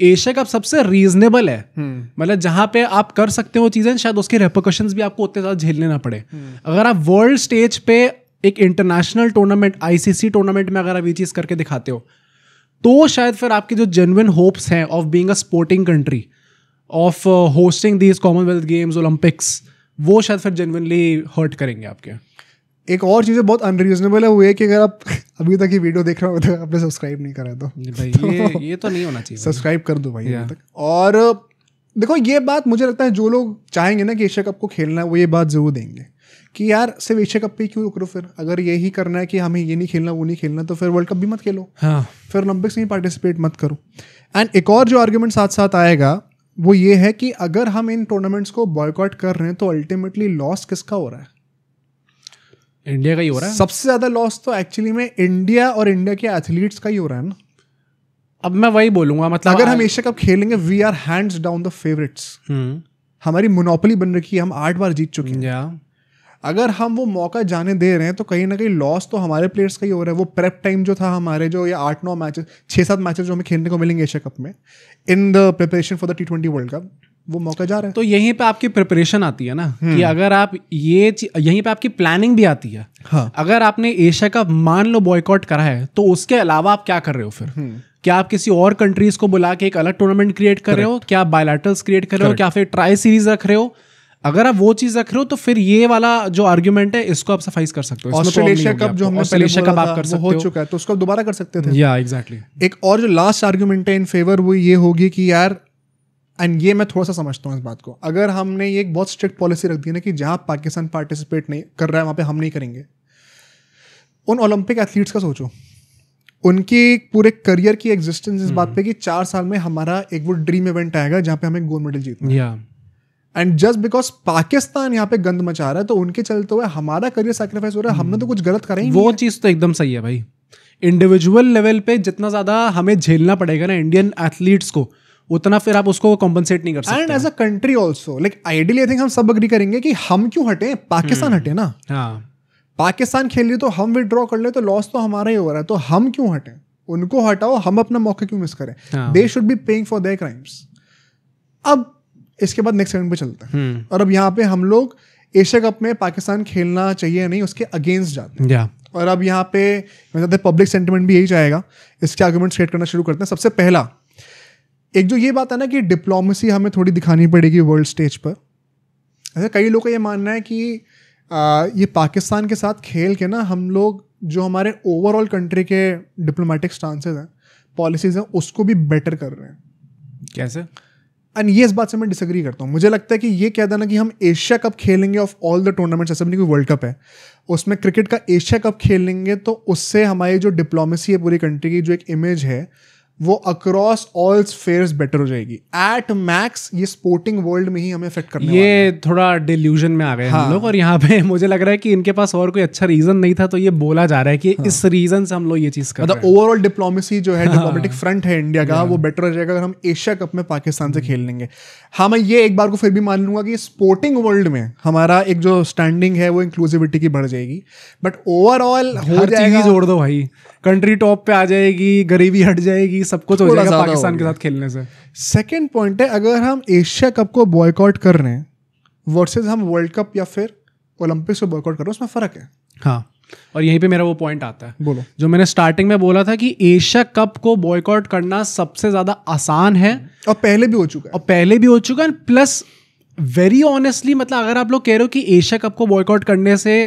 एशिया कप सबसे रीजनेबल है, मतलब जहाँ पे आप कर सकते हो चीज़ें, शायद उसके रेपरकशंस भी आपको उतने ज़्यादा झेलने ना पड़े। अगर आप वर्ल्ड स्टेज पे एक इंटरनेशनल टूर्नामेंट, ICC टूर्नामेंट में अगर आप ये चीज़ करके दिखाते हो तो शायद फिर आपके जो जेन्युइन होप्स हैं of being a sporting country, of hosting these Commonwealth games, Olympics, वो शायद फिर जेन्युइनली हर्ट करेंगे आपके। एक और चीज़ बहुत अनरीजनेबल है वो है कि अगर आप अभी तक ये वीडियो देख रहे हो तो आपने सब्सक्राइब नहीं करा तो भाई ये तो नहीं होना चाहिए। सब्सक्राइब कर दो भाई अभी तक। और देखो ये बात मुझे लगता है जो लोग चाहेंगे ना कि एशिया कप को खेलना है वो ये बात जरूर देंगे कि यार सिर्फ एशिया कप पे क्यों रुक रहे हो? फिर अगर यही करना है कि हमें ये नहीं खेलना वो नहीं खेलना तो फिर वर्ल्ड कप भी मत खेलो। हाँ, फिर ओलंपिक्स में पार्टिसिपेट मत करो। एंड एक और जो आर्ग्यूमेंट साथ साथ आएगा वो ये है कि अगर हम इन टूर्नामेंट्स को बॉयकॉट कर रहे हैं तो अल्टीमेटली लॉस किसका हो रहा है? इंडिया का ही हो रहा है। सबसे ज्यादा लॉस तो एक्चुअली में इंडिया और इंडिया के एथलीट्स का ही हो रहा है ना। अब मैं वही बोलूंगा, मतलब अगर हम एशिया कप खेलेंगे we are hands down the favourites. हमारी मोनोपोली बन रखी है, हम 8 बार जीत चुके हैं। अगर हम वो मौका जाने दे रहे हैं तो कहीं ना कहीं लॉस तो हमारे प्लेयर्स का ही हो रहा है। वो प्रेप टाइम जो था हमारे, जो ये 8-9 मैचेस, 6-7 मैचेस जो हमें खेलने को मिलेंगे एशिया कप में in the preparation for the T20 world cup, वो मौका जा रहा है। तो यहीं पे आपकी प्रिपरेशन आती है ना कि अगर आप यहीं पे आपकी प्लानिंग भी आती है। हाँ। अगर आपने एशिया कप मान लो बॉयकॉट करा है तो उसके अलावा आप क्या कर रहे हो फिर? क्या आप किसी और कंट्रीज को बुला के एक अलग टूर्नामेंट क्रिएट कर रहे हो? क्या आप बायलैटरल्स क्रिएट कर रहे हो? क्या फिर ट्राई सीरीज रख रहे हो? अगर आप वो चीज रख रहे हो तो फिर ये वाला जो आर्ग्यूमेंट है इसको आप सफाइज कर सकते हो। ऑस्ट्रेलिया कप जो हमने ऑस्ट्रेलिया कप आप कर सकते हो चुका है तो उसको दोबारा कर सकते थे। या एग्जैक्टली। एक और जो लास्ट आर्ग्यूमेंट है इन फेवर वो ये होगी कि यार, एंड ये मैं थोड़ा सा समझता हूँ इस बात को, अगर हमने ये एक बहुत स्ट्रिक्ट पॉलिसी रख दी ना कि जहां पाकिस्तान पार्टिसिपेट नहीं कर रहा है वहां पे हम नहीं करेंगे, उन ओलंपिक एथलीट्स का सोचो, उनकी पूरे करियर की एग्जिस्टेंस इस बात पे कि 4 साल में हमारा एक वो ड्रीम इवेंट आएगा जहां पे हमें गोल्ड मेडल जीतना है। एंड जस्ट बिकॉज पाकिस्तान यहाँ पे गंद मचा रहा है तो उनके चलते हुए हमारा करियर सैक्रिफाइस हो रहा है। हमने तो कुछ गलत करा ही नहीं। वो चीज़ तो एकदम सही है भाई। इंडिविजुअल लेवल पे जितना ज़्यादा हमें झेलना पड़ेगा ना इंडियन एथलीट्स को, उतना फिर आप उसको कॉम्पनसेट नहीं कर सकते। And as a country also, like ideally I think हम सब अग्री करेंगे कि हम क्यों हटे, पाकिस्तान हटे ना। पाकिस्तान खेल रही तो हम विड्रॉ कर ले तो लॉस तो हमारा ही हो रहा है, तो हम क्यों हटे? उनको हटाओ, हम अपना मौका क्यों मिस करें? They should be paying for their crimes. अब इसके बाद नेक्स्ट सेगमेंट पे चलते हैं और अब यहाँ पे हम लोग एशिया कप में पाकिस्तान खेलना चाहिए नहीं उसके अगेंस्ट जाते हैं। और अब यहाँ पे पब्लिक सेंटिमेंट भी यही चाहेगा, इसके आर्गुमेंट्स क्रिएट करना शुरू करते हैं। सबसे पहला एक जो ये बात है ना कि डिप्लोमेसी हमें थोड़ी दिखानी पड़ेगी वर्ल्ड स्टेज पर। ऐसे कई लोगों का ये मानना है कि ये पाकिस्तान के साथ खेल के ना हम लोग जो हमारे ओवरऑल कंट्री के डिप्लोमेटिक स्टांसेस हैं, पॉलिसीज हैं, उसको भी बेटर कर रहे हैं। कैसे? एंड ये इस बात से मैं डिसएग्री करता हूँ। मुझे लगता है कि ये कह देना कि हम एशिया कप खेलेंगे ऑफ ऑल द टूर्नामेंट्स, ऐसा नहीं कोई वर्ल्ड कप है, उसमें क्रिकेट का एशिया कप खेलेंगे तो उससे हमारी जो डिप्लोमेसी है पूरी कंट्री की, जो एक इमेज है, वो अक्रॉस ऑल स्फेयर्स बेटर हो जाएगी। एट मैक्स ये स्पोर्टिंग वर्ल्ड में ही हमें इफेक्ट करने वाला है। ये थोड़ा डिल्यूजन में आ गए हम लोग, और यहाँ पे मुझे लग रहा है कि इनके पास और कोई अच्छा रीजन नहीं था, तो ये बोला जा रहा है कि इस रीजन से हम लोग ये चीज कर रहे हैं। ओवरऑल डिप्लोमेसी जो है, डिप्लोमेटिक फ्रंट है इंडिया का, वो बेटर हो जाएगा अगर हम एशिया कप में पाकिस्तान से खेल लेंगे। हाँ, मैं ये एक बार को फिर भी मान लूंगा कि स्पोर्टिंग वर्ल्ड में हमारा एक जो स्टैंडिंग है वो इंक्लूसिविटी की बढ़ जाएगी, बट ओवरऑल हर चीज जोड़ दो भाई, कंट्री टॉप पे आ जाएगी, गरीबी हट जाएगी, सब कुछ हो जाएगा पाकिस्तान के साथ खेलने से। सेकेंड पॉइंट है, अगर हम एशिया कप को बॉयकॉट कर रहे हैं वर्सेस हम वर्ल्ड कप या फिर ओलंपिक्स को बॉयकॉट कर रहे हैं, उसमें फ़र्क है। हाँ, और यहीं पे मेरा वो पॉइंट आता है, बोलो। जो मैंने स्टार्टिंग में बोला था कि एशिया कप को बॉयकॉट करना सबसे ज़्यादा आसान है, और पहले भी हो चुका है, प्लस वेरी ऑनेस्टली, मतलब अगर आप लोग कह रहे हो कि एशिया कप को बॉयकॉट करने से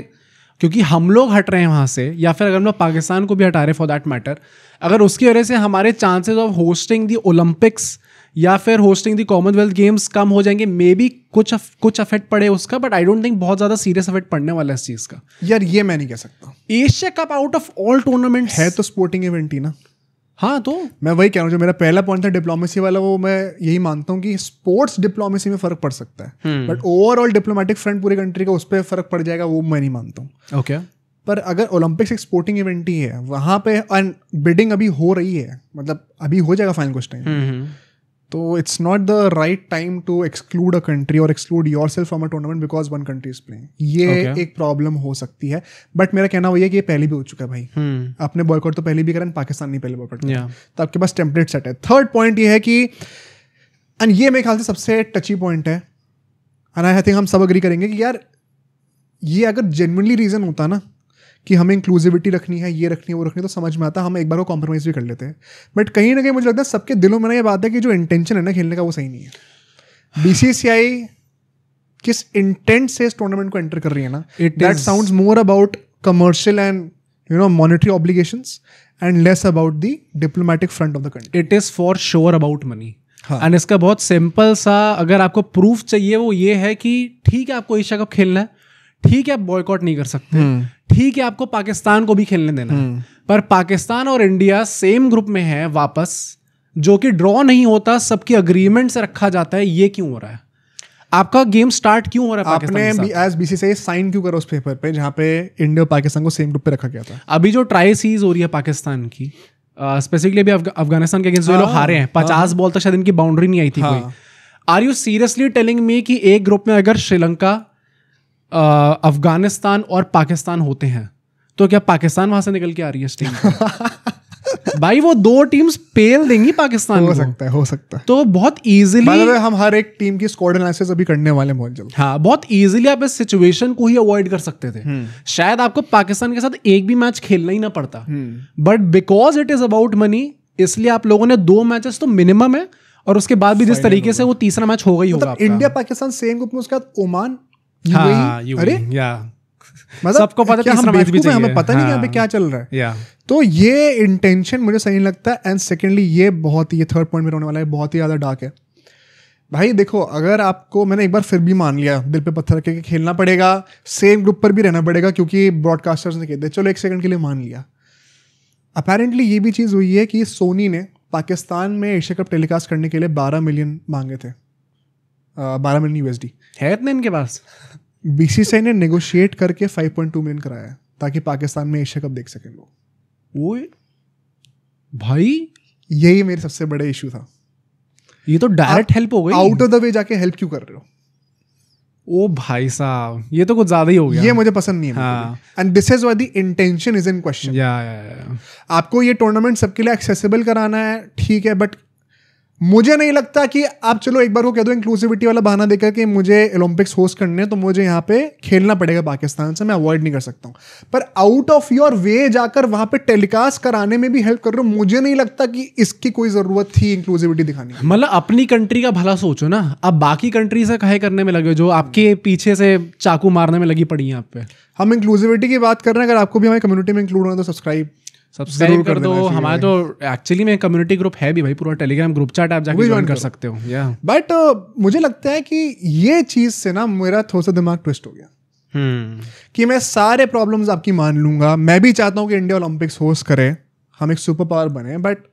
क्योंकि हम लोग हट रहे हैं वहाँ से, या फिर अगर हम लोग पाकिस्तान को भी हटा रहे फॉर दैट मैटर, अगर उसकी वजह से हमारे chances of hosting the Olympics या फिर होस्टिंग दी कॉमनवेल्थ गेम्स कम हो जाएंगे, मे बी कुछ अफेक्ट पड़े उसका, बट आई डोंट थिंक बहुत ज़्यादा सीरियस अफेक्ट पड़ने वाला है इस चीज़ का। यार ये मैं नहीं कह सकता। Asia cup out of all tournaments है तो स्पोर्टिंग इवेंट ही ना। हाँ, तो मैं वही कह रहा हूँ, जो मेरा पहला पॉइंट था डिप्लोमेसी वाला, वो मैं यही मानता हूँ कि स्पोर्ट्स डिप्लोमेसी में फर्क पड़ सकता है, बट ओवरऑल डिप्लोमेटिक फ्रंट पूरी कंट्री का उस पर फर्क पड़ जाएगा, वो मैं नहीं मानता हूँ। ओके, पर अगर ओलंपिक्स एक स्पोर्टिंग इवेंट ही है, वहाँ पे बिडिंग अभी हो रही है, मतलब अभी हो जाएगा फाइनल कुछ टाइम, तो it's not the right time to exclude a country or exclude yourself from a tournament because one country is playing. ये एक प्रॉब्लम हो सकती है, बट मेरा कहना वही है कि ये पहले भी हो चुका है भाई। आपने बॉयकॉट तो पहले भी करा, पाकिस्तान नहीं पहले बॉयकॉट किया, तो आपके पास टेम्पलेट सेट है। थर्ड पॉइंट ये है कि, एंड ये मेरे ख्याल से सबसे टची पॉइंट है, एंड आई थिंक हम सब अग्री करेंगे कि यार ये अगर जेन्युइनली रीजन होता ना कि हमें इंक्लूसिविटी रखनी है, ये रखनी है, वो रखनी है, तो समझ में आता, हम एक बार को कॉम्प्रोमाइज़ भी कर लेते हैं। बट कहीं ना कहीं मुझे लगता है सबके दिलों में ना ये बात है कि जो इंटेंशन है ना खेलने का, वो सही नहीं है। बीसीसीआई किस इंटेंट से इस टूर्नामेंट को एंटर कर रही है ना, that sounds more about commercial and monetary obligations and less about the diplomatic front of the country. It is for sure about money. And इसका बहुत सिंपल सा अगर आपको प्रूफ चाहिए, वो ये है कि ठीक है आपको एशिया कप खेलना है, ठीक है आप बॉयकॉट नहीं कर सकते, ठीक है आपको पाकिस्तान को भी खेलने देना है, पर पाकिस्तान और इंडिया सेम ग्रुप में है वापस, जो कि ड्रॉ नहीं होता, सबकी अग्रीमेंट से रखा जाता है। ये क्यों हो रहा है? आपका गेम स्टार्ट क्यों हो रहा है? आपने एज बीसीसीआई साइन क्यों करा उस पेपर पे जहां पे इंडिया और पाकिस्तान को सेम ग्रुप पे रखा गया था? अभी जो ट्राई सीरीज हो रही है पाकिस्तान की, स्पेसिफिकली अभी अफगानिस्तान के अगेंस्ट जो लोग हारे हैं, 50 बॉल तक शायद इनकी बाउंड्री नहीं आई थी कोई। Are you seriously telling me कि एक ग्रुप में अगर श्रीलंका, अफगानिस्तान और पाकिस्तान होते हैं, तो क्या पाकिस्तान वहां से निकल के आ रही है इस टीम को? भाई वो दो टीम्स पेल देंगी पाकिस्तान को। हो सकता है। तो बहुत इजीली हम हर एक टीम की स्क्वाड एनालिसिस अभी करने वाले हैं बहुत जल्द। हाँ, बहुत इजीली आप इस सिचुएशन को ही अवॉइड कर सकते थे। शायद आपको पाकिस्तान के साथ एक भी मैच खेलना ही ना पड़ता, but because it is about money, इसलिए आप लोगों ने 2 मैचेस तो मिनिमम है, और उसके बाद भी जिस तरीके से वो तीसरा मैच होगा ही होगा। इंडिया पाकिस्तान सेम ग्रुप में, उसके बाद ओमान, अरे मतलब सबको पता है तीसरा मैच भी चाहिए, हमें पता नहीं यहाँ पे क्या चल रहा है। तो ये इंटेंशन मुझे सही नहीं लगता है। एंड सेकेंडली ये थर्ड पॉइंट में होने वाला है, बहुत ही ज़्यादा डार्क है भाई। देखो, अगर आपको, मैंने एक बार फिर भी मान लिया दिल पे पत्थर रख के खेलना पड़ेगा, सेम ग्रुप पर भी रहना पड़ेगा क्योंकि ब्रॉडकास्टर्स ने कहते, चलो एक सेकंड के लिए मान लिया। अपेरेंटली ये भी चीज़ हुई है कि सोनी ने पाकिस्तान में एशिया कप टेलीकास्ट करने के लिए 12 मिलियन मांगे थे, 12 मिलियन USD है इतने इनके पास। बीसीसीआई ने नेगोशिएट करके 5.2 मिलियन कराया ताकि पाकिस्तान में एशिया कप देख सकें लोग। ओए भाई, यही मेरे सबसे बड़े इशू था। ये तो डायरेक्ट हेल्प हो गई। आउट ऑफ द वे जाके हेल्प क्यों कर रहे हो? ओ भाई साहब, ये तो कुछ ज्यादा ही हो गया। ये मुझे पसंद नहीं है। And this is why the intention is in question. आपको ये टूर्नामेंट सबके लिए एक्सेसिबल कराना है, ठीक है, बट मुझे नहीं लगता कि आप चलो एक बार वो कह दो इंक्लूसिविटी वाला बहाना देकर कि मुझे ओलंपिक्स होस्ट करने हैं तो मुझे यहाँ पे खेलना पड़ेगा पाकिस्तान से, मैं अवॉइड नहीं कर सकता हूँ, पर आउट ऑफ योर वे जाकर वहां पे टेलीकास्ट कराने में भी हेल्प कर रहे हो। मुझे नहीं लगता कि इसकी कोई जरूरत थी इंक्लूसिविटी दिखाने की। मतलब अपनी कंट्री का भला सोचो ना, अब बाकी कंट्री से काहे करने में लगे जो आपके पीछे से चाकू मारने में लगी पड़ी है आप पे। हम इंक्लूसिविटी की बात कर रहे हैं, अगर आपको भी हमारी कम्युनिटी में इंक्लूड होना तो सब्सक्राइब कर दो। हमारा तो एक्चुअली में कम्युनिटी ग्रुप है भी भाई, पूरा टेलीग्राम ग्रुप चैट आप जाके ज्वाइन कर सकते हो। बट मुझे लगता है कि ये चीज से ना मेरा थोड़ा सा दिमाग ट्विस्ट हो गया कि मैं सारे प्रॉब्लम्स आपकी मान लूंगा, मैं भी चाहता हूं कि इंडिया ओलंपिक्स होस्ट करे, हम एक सुपर पावर बने, बट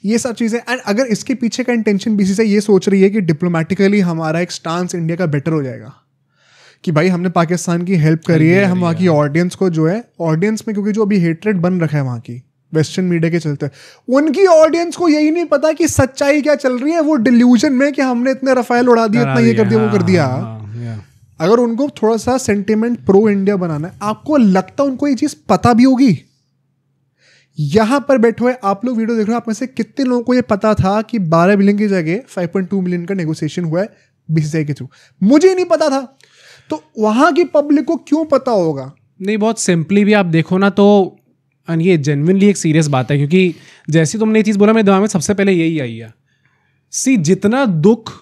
ये सब चीजें, एंड अगर इसके पीछे का इंटेंशन बीसीसीआई ये सोच रही है कि डिप्लोमेटिकली हमारा एक स्टांस इंडिया का बेटर हो जाएगा कि भाई हमने पाकिस्तान की हेल्प करी है, हम वहाँ की ऑडियंस को जो है, ऑडियंस में क्योंकि जो अभी हेट्रेड बन रखा है वहाँ की वेस्टर्न मीडिया के चलते, उनकी ऑडियंस को यही नहीं पता कि सच्चाई क्या चल रही है। वो डिल्यूजन में कि हमने इतने रफाइल उड़ा दिए, इतना ये कर दिया, वो कर दिया। अगर उनको थोड़ा सा सेंटिमेंट प्रो इंडिया बनाना है, आपको लगता है उनको ये चीज़ पता भी होगी? यहाँ पर बैठे हुए आप लोग वीडियो देख रहे हो, आप में से कितने लोगों को ये पता था कि 12 मिलियन की जगह 5.2 मिलियन का नेगोशिएशन हुआ है बीसीसीआई के थ्रू? मुझे नहीं पता था, तो वहां की पब्लिक को क्यों पता होगा? नहीं, बहुत सिंपली भी आप देखो ना तो ये जेन्युइनली एक सीरियस बात है, क्योंकि जैसी तुमने ये चीज़ बोला मेरे दिमाग में सबसे पहले यही आई है। सी, जितना दुख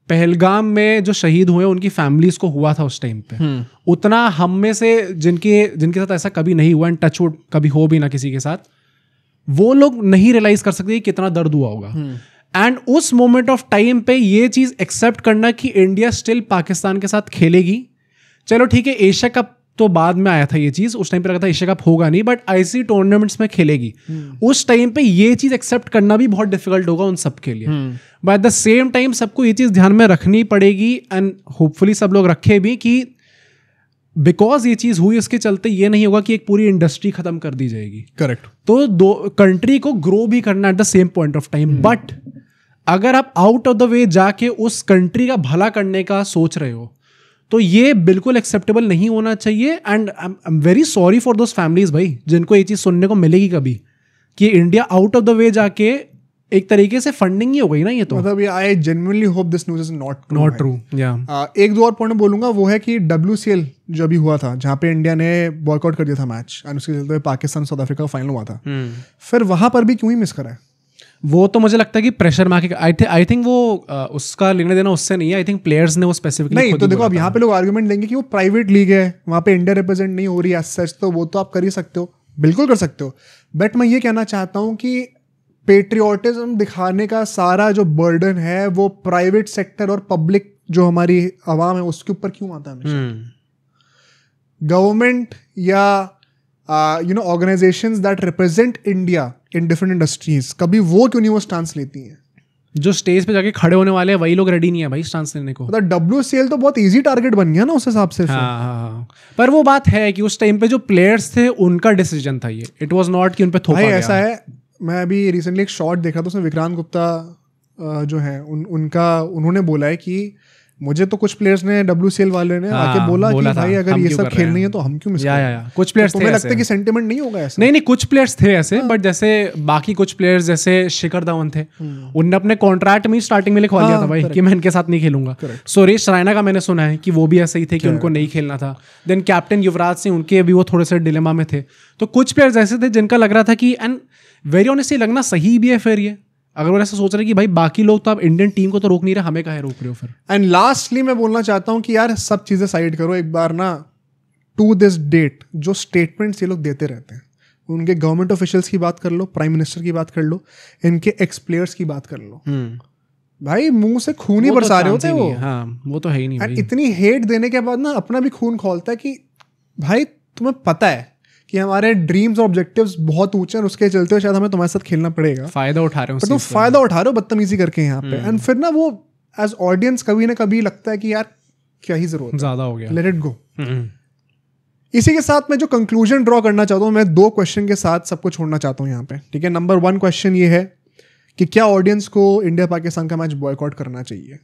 पहलगाम में जो शहीद हुए उनकी फैमिलीज को हुआ था उस टाइम पे, उतना हम में से जिनके साथ ऐसा कभी नहीं हुआ, एंड टच वुड कभी हो भी ना किसी के साथ, वो लोग नहीं रियलाइज कर सकते कि कितना दर्द हुआ होगा। एंड उस मोमेंट ऑफ टाइम पे ये चीज़ एक्सेप्ट करना कि इंडिया स्टिल पाकिस्तान के साथ खेलेगी, चलो ठीक है, एशिया कप तो बाद में आया था ये चीज़, उस टाइम पे लगा था एशिया कप होगा नहीं, बट आईसीसी टूर्नामेंट्स में खेलेगी। उस टाइम पे ये चीज़ एक्सेप्ट करना भी बहुत डिफिकल्ट होगा उन सब के लिए। But at the same time सबको ये चीज़ ध्यान में रखनी पड़ेगी, एंड होपफुली सब लोग रखे भी, कि बिकॉज ये चीज़ हुई उसके चलते ये नहीं होगा कि एक पूरी इंडस्ट्री खत्म कर दी जाएगी। करेक्ट। तो दो कंट्री को ग्रो भी करना at the same point of time, but अगर आप आउट ऑफ द वे जाके उस कंट्री का भला करने का सोच रहे हो तो ये बिल्कुल एक्सेप्टेबल नहीं होना चाहिए। And I am very sorry for those families भाई, जिनको ये चीज़ सुनने को मिलेगी कभी कि India out of the way जाके एक तरीके से फंडिंग ही हो गई ना ये तो। मतलब I genuinely hope this news is not true. या एक दो और पॉइंट बोलूंगा, वो है कि WCL जो अभी हुआ था, जहाँ पे इंडिया ने बॉयकॉट कर दिया था मैच, एंड उसके चलते पाकिस्तान साउथ अफ्रीका का फाइनल हुआ था, फिर वहां पर भी क्यों ही मिस करा है? वो तो मुझे लगता है कि प्रेशर मार्केट, आई थिंक वो उसका लेने देना उससे नहीं है, आई थिंक प्लेयर्स ने वो स्पेसिफिकली नहीं। तो देखो अब यहाँ पे लोग आर्गुमेंट देंगे कि वो प्राइवेट लीग है, वहाँ पे इंडिया रिप्रेजेंट नहीं हो रही है सच, तो वो तो आप कर ही सकते हो, बिल्कुल कर सकते हो, बट मैं ये कहना चाहता हूँ कि पेट्रियोटिज्म दिखाने का सारा जो बर्डन है वो प्राइवेट सेक्टर और पब्लिक जो हमारी आवाम है उसके ऊपर क्यों आता है? गवर्नमेंट या organisations that represent India in different industries, कभी वो क्यों नहीं वो स्टांस लेती हैं? जो स्टेज पे जाके खड़े होने वाले हैं वही लोग रेडी नहीं है भाई स्टांस लेने को। मतलब WCL तो बहुत इजी टारगेट बन गया ना उस हिसाब से। हाँ। पर वो बात है कि उस टाइम पे जो प्लेयर्स थे उनका डिसीजन था ये, इट वाज नॉट कि उन पे थोपा गया। ऐसा है, मैं अभी रिसेंटली एक शॉट देखा था, उसमें विक्रांत गुप्ता जो है उन्होंने बोला है कि मुझे तो कुछ प्लेयर्स ने WCL वाले ने आके बोला कि भाई अगर ये सब खेलनी है तो हम क्यों मिस करें? कुछ प्लेयर्स थे, तुम्हें लगता है कि सेंटिमेंट नहीं होगा ऐसा? नहीं, कुछ प्लेयर्स थे ऐसे, बट जैसे बाकी कुछ प्लेयर्स जैसे शिखर धवन थे, उनने अपने कॉन्ट्रैक्ट में स्टार्टिंग में लिखवा दिया था भाई कि मैं इनके साथ नहीं खेलूंगा। सुरेश रैना का मैंने सुना है कि वो भी ऐसे ही थे कि उनको नहीं खेलना था। देन कैप्टन युवराज सिंह, उनके भी वो थोड़े से डिलेमा में थे। तो कुछ प्लेयर्स ऐसे थे जिनका लग रहा था कि, एंड वेरी ऑनेस्टली लगना सही भी है फिर ये, अगर वो ऐसा सोच रहे कि भाई बाकी लोग तो आप इंडियन टीम को तो रोक नहीं रहे, हमें काहे रोक रहे हो फिर? एंड लास्टली मैं बोलना चाहता हूँ कि यार सब चीज़ें साइड करो एक बार ना, टू दिस डेट जो स्टेटमेंट्स ये लोग देते रहते हैं, उनके गवर्नमेंट ऑफिशियल्स की बात कर लो, प्राइम मिनिस्टर की बात कर लो, इनके एक्स प्लेयर्स की बात कर लो, भाई मुंह से खून ही बरसा रहे होते हैं वो। हाँ, वो तो है ही नहीं भाई। इतनी हेट देने के बाद ना अपना भी खून खोलता है कि भाई तुम्हें पता है कि हमारे ड्रीम्स और ऑब्जेक्टिव्स बहुत ऊंचे हैं, उसके चलते हुए शायद हमें तुम्हारे साथ खेलना पड़ेगा, फायदा उठा रहे हो, तुम फायदा उठा रहे हो बदतमीजी करके यहाँ पे। एंड फिर ना वो एज ऑडियंस कभी ना कभी लगता है कि यार क्या ही जरूरत है, ज्यादा हो गया, लेट इट गो। इसी के साथ मैं जो कंक्लूजन ड्रॉ करना चाहता हूँ, मैं 2 क्वेश्चन के साथ सबको छोड़ना चाहता हूँ यहाँ पे, ठीक है। नंबर 1 क्वेश्चन ये है कि क्या ऑडियंस को इंडिया पाकिस्तान का मैच बॉयकॉट करना चाहिए?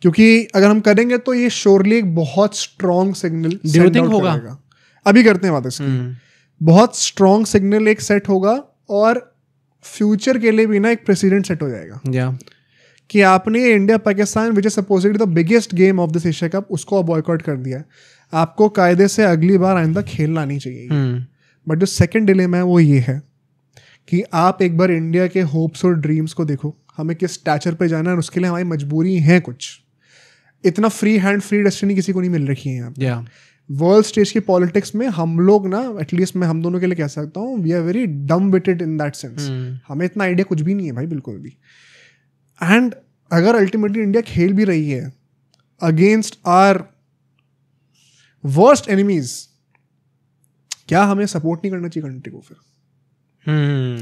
क्योंकि अगर हम करेंगे तो ये श्योरली एक बहुत स्ट्रॉन्ग सिग्नल होगा। अभी करते हैं बात इसकी। बहुत स्ट्रॉन्ग सिग्नल एक सेट होगा और फ्यूचर के लिए भी ना एक प्रेसिडेंट सेट हो जाएगा कि आपने India Pakistan which is supposedly the biggest game of this Asia cup, उसको बॉयकॉट कर दिया, आपको कायदे से अगली बार आइंदा खेलना नहीं चाहिए। बट जो सेकंड डिलेमा है वो ये है कि आप एक बार इंडिया के होप्स और ड्रीम्स को देखो, हमें किस स्टैचर पे जाना है, और उसके लिए हमारी मजबूरी है कुछ। इतना फ्री हैंड फ्री डेस्टिनी किसी को नहीं मिल रही है यहाँ पे। वर्ल्ड स्टेज की पॉलिटिक्स में हम लोग ना, एटलीस्ट मैं हम दोनों के लिए कह सकता हूँ, we are very dim witted in that sense. हमें इतना आइडिया कुछ भी नहीं है भाई, बिल्कुल भी। एंड अगर अल्टीमेटली इंडिया खेल भी रही है अगेंस्ट आर वर्स्ट एनिमीज, क्या हमें सपोर्ट नहीं करना चाहिए कंट्री को फिर?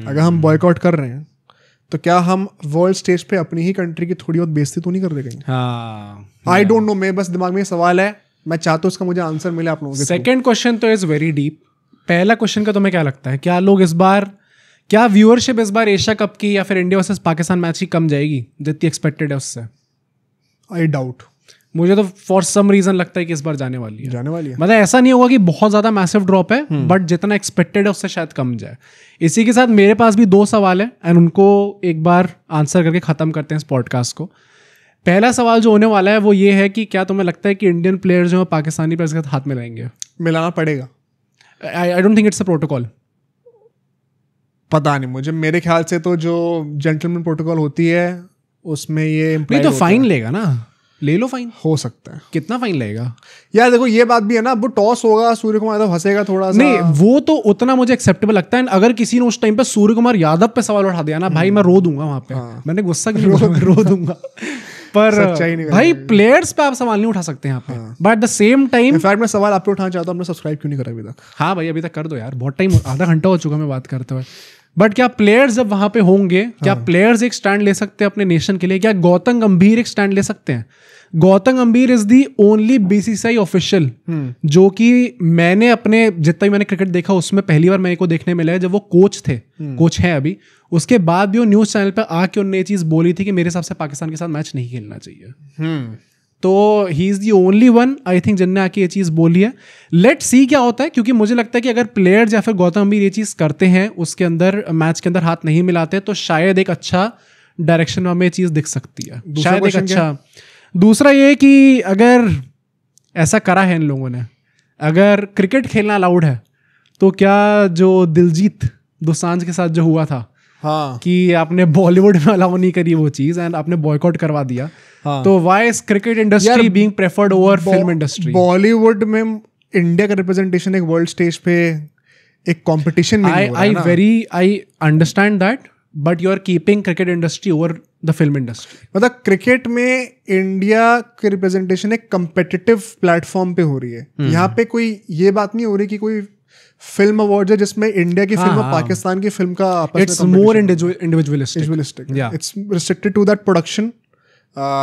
अगर हम बॉयकॉट कर रहे हैं तो क्या हम वर्ल्ड स्टेज पे अपनी ही कंट्री की थोड़ी बहुत बेइज्जती तो नहीं कर देंगे? आई डोंट नो, मेरे बस दिमाग में सवाल है, मैं चाहता हूँ उसका मुझे आंसर मिले आप लोगों से। सेकंड क्वेश्चन तो इज वेरी डीप। पहला क्वेश्चन का तुम्हें क्या लगता है, क्या लोग इस बार, क्या व्यूअरशिप इस बार एशिया कप की या फिर इंडिया वर्सेस पाकिस्तान मैच की कम जाएगी जितनी एक्सपेक्टेड है उससे? I doubt. मुझे तो फॉर सम रीजन लगता है कि इस बार जाने वाली है। मतलब ऐसा नहीं होगा कि बहुत ज्यादा मैसिव ड्रॉप है, बट जितना एक्सपेक्टेड है उससे शायद कम जाए। इसी के साथ मेरे पास भी 2 सवाल है एंड उनको एक बार आंसर करके खत्म करते हैं इस पॉडकास्ट को। पहला सवाल जो होने वाला है वो ये है कि क्या तुम्हें लगता है कि इंडियन प्लेयर जो है पाकिस्तानी प्लेयर्स के साथ हाथ मिलाएंगे? मिलाना पड़ेगा। I don't think it's a protocol. पता नहीं मुझे, मेरे ख्याल से तो जो जेंटलमैन प्रोटोकॉल होती है उसमें ये नहीं तो फाइन लेगा ना, ले लो फाइन। हो सकता है। कितना फाइन लेगा यार देखो ये बात भी है ना, वो टॉस होगा, सूर्य कुमार यादव हंसेगा थोड़ा सा। नहीं वो तो उतना मुझे एक्सेप्टेबल लगता है। अगर किसी ने उस टाइम पे सूर्य कुमार यादव पे सवाल उठा दिया ना भाई, मैं रो दूंगा वहां पे। मैंने गुस्सा क्यों रो दूंगा पर भाई प्लेयर्स पे आप सवाल नहीं उठा सकते यहाँ पे। But at the same time in fact मैं सवाल आप पे उठाना चाहता हूँ, आपने सब्सक्राइब क्यों नहीं करा अभी तक? हाँ भाई अभी तक कर दो यार, बहुत टाइम, आधा घंटा हो चुका मैं बात करते हुए। बट क्या प्लेयर्स जब वहां पे होंगे, क्या प्लेयर्स एक स्टैंड ले सकते हैं अपने नेशन के लिए? क्या गौतम गंभीर एक स्टैंड ले सकते हैं? गौतम गंभीर is the only BCCI official जो कि मैंने अपने जितना ही मैंने क्रिकेट देखा उसमें पहली बार मेरे को देखने मिला है जब वो कोच थे, कोच हैं अभी। उसके बाद भी वो न्यूज चैनल पर आके उन्होंने ये चीज बोली थी कि मेरे हिसाब से पाकिस्तान के साथ मैच नहीं खेलना चाहिए। तो he is the only one I think जिनने आके ये चीज़ बोली है। लेट सी क्या होता है, क्योंकि मुझे लगता है कि अगर प्लेयर्स या फिर गौतम गंभीर ये चीज़ करते हैं, उसके अंदर मैच के अंदर हाथ नहीं मिलाते, तो शायद एक अच्छा डायरेक्शन में हमें ये चीज़ दिख सकती है। शायद एक अच्छा। दूसरा ये कि अगर ऐसा करा है इन लोगों ने, अगर क्रिकेट खेलना अलाउड है, तो क्या जो दिलजीत दोसांझ के साथ जो हुआ था, हाँ, कि आपने बॉलीवुड में अलाउ नहीं करी वो चीज़ एंड आपने बॉयकॉट करवा दिया, हाँ, तो why is cricket industry being preferred over film industry? Bollywood में इंडिया का रिप्रेजेंटेशन एक वर्ल्ड स्टेज पे एक कंपटीशन में हो रहा है ना। I understand that, but you are keeping cricket industry over the film industry. मतलब क्रिकेट में इंडिया की रिप्रेजेंटेशन एक कंपेटिटिव प्लेटफॉर्म पे हो रही है। यहाँ पे कोई ये बात नहीं हो रही कि कोई फिल्म अवार्ड है जिसमें इंडिया की फिल्म और पाकिस्तान की फिल्म का आपस में इट्स मोर इंडिविजुअलिस्टिक। या it's restricted to that production,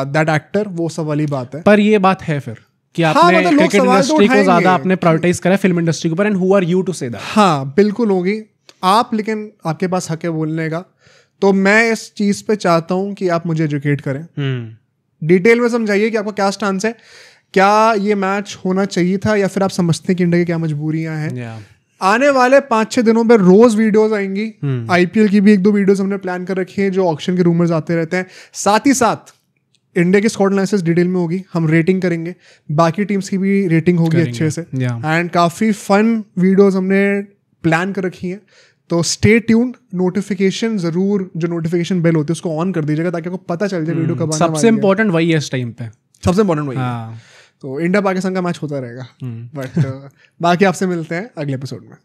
that actor, वो सब वाली बात है। पर ये बात है फिर कि आपने क्रिकेट इंडस्ट्री को ज्यादा आपने प्रायोरिटाइज करा फिल्म इंडस्ट्री के ऊपर, and who are you to say that? हाँ बिल्कुल होगी आप, लेकिन आपके पास हक है बोलने का। तो मैं इस चीज पे चाहता हूँ कि आप मुझे एजुकेट करें, डिटेल में समझाइए कि आपका क्या स्टांस है, क्या ये मैच होना चाहिए था, या फिर आप समझते हैं कि इंडिया की क्या मजबूरियां हैं। आने वाले 5-6 दिनों में रोज वीडियोस आएंगी। आईपीएल की भी 1-2 वीडियोस हमने प्लान कर रखी है, जो ऑक्शन के रूमर्स आते रहते हैं। साथ ही साथ इंडिया की स्क्वाड एनालिसिस डिटेल में होगी, हम रेटिंग करेंगे, बाकी टीम्स की भी रेटिंग होगी अच्छे से, एंड काफ़ी फन वीडियोस हमने प्लान कर रखी हैं। तो स्टे ट्यून्ड, नोटिफिकेशन जरूर, जो नोटिफिकेशन बेल होती है उसको ऑन कर दीजिएगा ताकि आपको पता चल जाए वीडियो कब आने वाली है। सबसे इंपॉर्टेंट वही है इस टाइम पे, सबसे इंपॉर्टेंट वही है। तो इंडिया पाकिस्तान का मैच होता रहेगा, बट बाकी आपसे मिलते हैं अगले एपिसोड में।